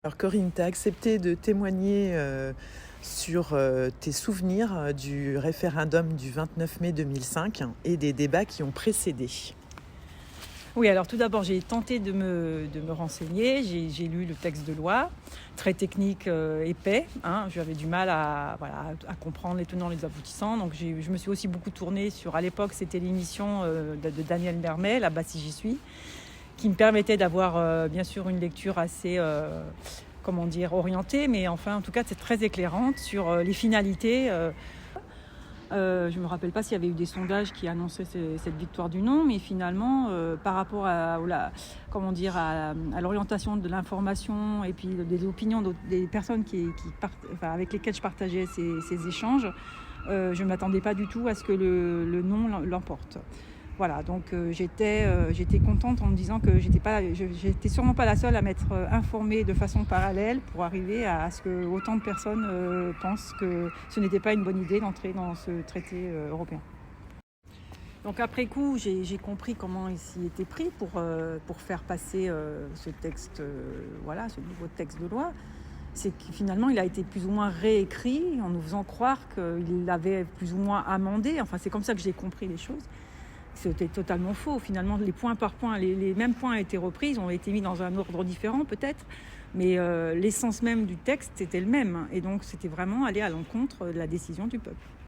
Alors Corinne, tu as accepté de témoigner sur tes souvenirs du référendum du 29 mai 2005 et des débats qui ont précédé. Oui, alors tout d'abord, j'ai tenté de me renseigner. J'ai lu le texte de loi, très technique, épais. J'avais du mal à comprendre les tenants, les aboutissants. Donc je me suis aussi beaucoup tournée sur, à l'époque, c'était l'émission de Daniel Mermet, là-bas si j'y suis, qui me permettait d'avoir bien sûr une lecture assez orientée, mais enfin en tout cas c'est très éclairante sur les finalités. Je ne me rappelle pas s'il y avait eu des sondages qui annonçaient cette victoire du non, mais finalement, par rapport à l'orientation de l'information et puis des opinions des personnes avec lesquelles je partageais ces échanges, je ne m'attendais pas du tout à ce que le non l'emporte. Voilà, donc j'étais contente en me disant que j'étais sûrement pas la seule à m'être informée de façon parallèle pour arriver à ce que autant de personnes pensent que ce n'était pas une bonne idée d'entrer dans ce traité européen. Donc après coup, j'ai compris comment il s'y était pris pour faire passer ce texte, ce nouveau texte de loi. C'est que finalement, il a été plus ou moins réécrit en nous faisant croire qu'il l'avait plus ou moins amendé. Enfin, c'est comme ça que j'ai compris les choses. C'était totalement faux. Finalement, les points par point, les mêmes points ont été repris, ils ont été mis dans un ordre différent peut-être, mais l'essence même du texte était le même. Et donc, c'était vraiment aller à l'encontre de la décision du peuple.